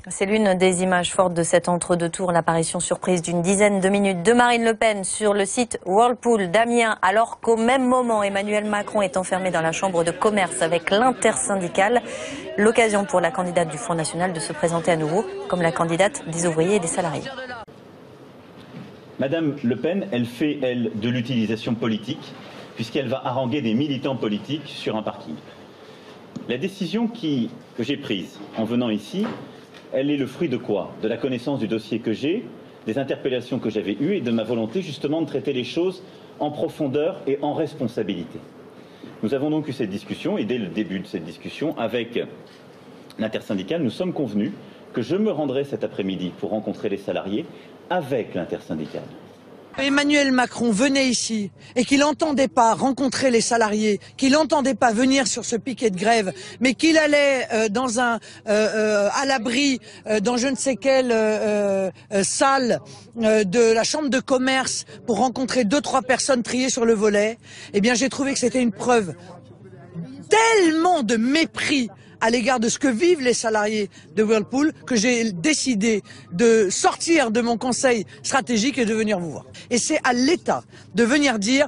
C'est l'une des images fortes de cet entre-deux-tours, l'apparition surprise d'une dizaine de minutes de Marine Le Pen sur le site Whirlpool d'Amiens, alors qu'au même moment, Emmanuel Macron est enfermé dans la chambre de commerce avec l'intersyndicale. L'occasion pour la candidate du Front National de se présenter à nouveau comme la candidate des ouvriers et des salariés. Madame Le Pen, elle fait, elle, de l'utilisation politique, puisqu'elle va haranguer des militants politiques sur un parking. La décision que j'ai prise en venant ici, elle est le fruit de quoi? De la connaissance du dossier que j'ai, des interpellations que j'avais eues et de ma volonté justement de traiter les choses en profondeur et en responsabilité. Nous avons donc eu cette discussion et dès le début de cette discussion avec l'intersyndicale, nous sommes convenus que je me rendrai cet après-midi pour rencontrer les salariés avec l'intersyndicale. Emmanuel Macron venait ici et qu'il n'entendait pas rencontrer les salariés, qu'il n'entendait pas venir sur ce piquet de grève, mais qu'il allait à l'abri dans je ne sais quelle salle de la chambre de commerce pour rencontrer 2-3 personnes triées sur le volet, eh bien j'ai trouvé que c'était une preuve tellement de mépris à l'égard de ce que vivent les salariés de Whirlpool que j'ai décidé de sortir de mon conseil stratégique et de venir vous voir. Et c'est à l'État de venir dire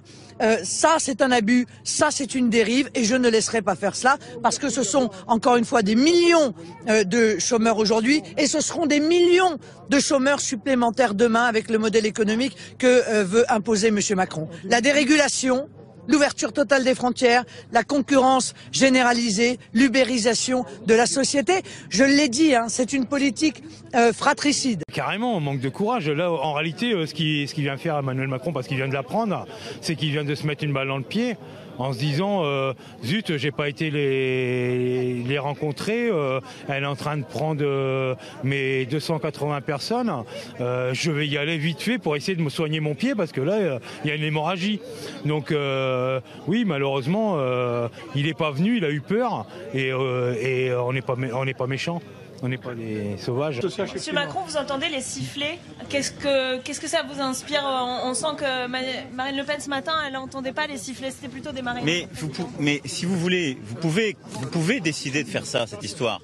ça c'est un abus, ça c'est une dérive et je ne laisserai pas faire cela parce que ce sont encore une fois des millions de chômeurs aujourd'hui et ce seront des millions de chômeurs supplémentaires demain avec le modèle économique que veut imposer M. Macron. La dérégulation, l'ouverture totale des frontières, la concurrence généralisée, l'ubérisation de la société. Je l'ai dit, hein, c'est une politique fratricide. Carrément, on manque de courage. Là, en réalité, ce qu'il vient faire Emmanuel Macron, parce qu'il vient de l'apprendre, c'est qu'il vient de se mettre une balle dans le pied en se disant zut, j'ai pas été les rencontrer, elle est en train de prendre mes 280 personnes, je vais y aller vite fait pour essayer de me soigner mon pied parce que là il y a une hémorragie. Donc oui, malheureusement il est pas venu, il a eu peur et on n'est pas méchants. On n'est pas des sauvages. Monsieur Macron, vous entendez les sifflets? Qu'est-ce que ça vous inspire? On sent que Marine Le Pen ce matin, elle n'entendait pas les sifflets, c'était plutôt des marines. Mais si vous voulez, vous pouvez décider de faire ça, cette histoire.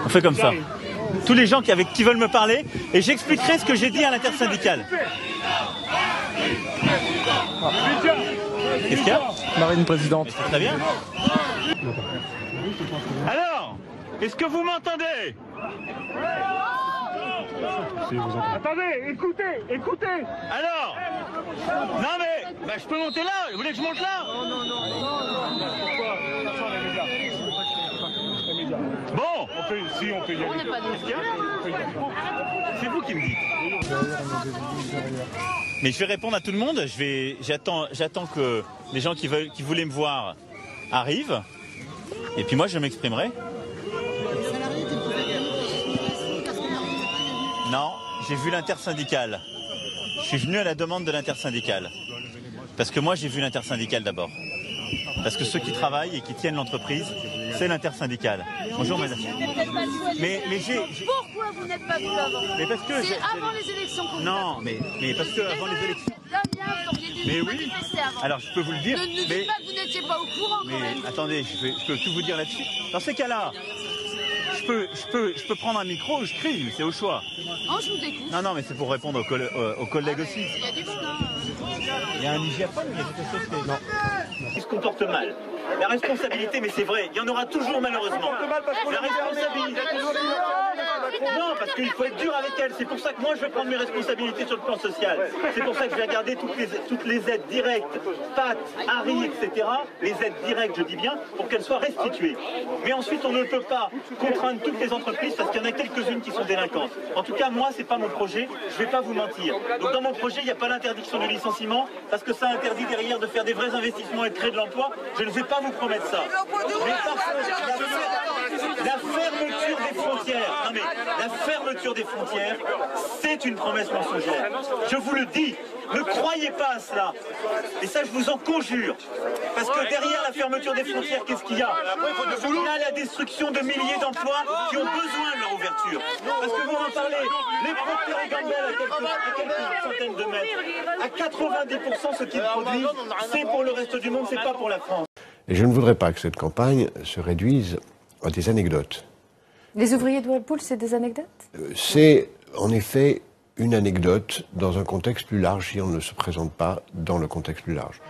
On fait comme ça. Tous les gens qui veulent me parler, et j'expliquerai ce que j'ai dit à l'intersyndicale. Qu'est-ce qu'il y a? Marine présidente. Très bien. Alors, est-ce que vous m'entendez? Attendez, écoutez. Alors, non mais, je peux monter là. Vous voulez que je monte là? Pourquoi? Bon, on peut y aller. c'est vous qui me dites. Mais je vais répondre à tout le monde. J'attends que les gens qui voulaient me voir arrivent. Et puis moi, je m'exprimerai. Non, j'ai vu l'intersyndicale. Je suis venu à la demande de l'intersyndicale. Parce que moi, j'ai vu l'intersyndicale d'abord. Parce que ceux qui travaillent et qui tiennent l'entreprise, c'est l'intersyndicale. Bonjour madame. Mais Pourquoi vous n'êtes pas venu avant? Mais parce que c'est avant les élections qu'on Non, mais parce que avant les élections. Mais oui. Avant. Alors je peux vous le dire. Ne dites pas que vous n'étiez pas au courant quand même. Mais attendez, je peux tout vous dire là-dessus. Dans ces cas-là, je peux prendre un micro ou je crie, c'est au choix. Oh, je vous écoute. Non, mais c'est pour répondre aux collègues aussi. Il y a du monde, Il y a un hygiaphone, il y a quelque chose qui... Non. Il se comporte mal. La responsabilité, mais c'est vrai, il y en aura toujours malheureusement. La responsabilité... Non, parce qu'il faut être dur avec elle. C'est pour ça que moi, je vais prendre mes responsabilités sur le plan social. C'est pour ça que je vais regarder toutes les aides directes, Pat, Harry, etc. Les aides directes, je dis bien, pour qu'elles soient restituées. Mais ensuite, on ne peut pas contraindre toutes les entreprises parce qu'il y en a quelques-unes qui sont délinquantes. En tout cas, moi, c'est pas mon projet. Je vais pas vous mentir. Donc, dans mon projet, il n'y a pas l'interdiction du licenciement parce que ça interdit derrière de faire des vrais investissements et de créer de l'emploi. Je ne vais pas vous promettre ça. Mais par contre, la fermeture des frontières. Non mais la fermeture des frontières, c'est une promesse mensongère. Je vous le dis, ne croyez pas à cela. Et ça, je vous en conjure. Parce que derrière la fermeture des frontières, qu'est-ce qu'il y a? Il y a la destruction de milliers d'emplois qui ont besoin de leur ouverture. Parce que vous en parlez, les Procter et Gamble à quelques centaines de mètres, à 90% ce qu'ils produisent, c'est pour le reste du monde, c'est pas pour la France. Et je ne voudrais pas que cette campagne se réduise à des anecdotes. Les ouvriers de Whirlpool, c'est des anecdotes? C'est en effet une anecdote dans un contexte plus large si on ne se présente pas dans le contexte plus large.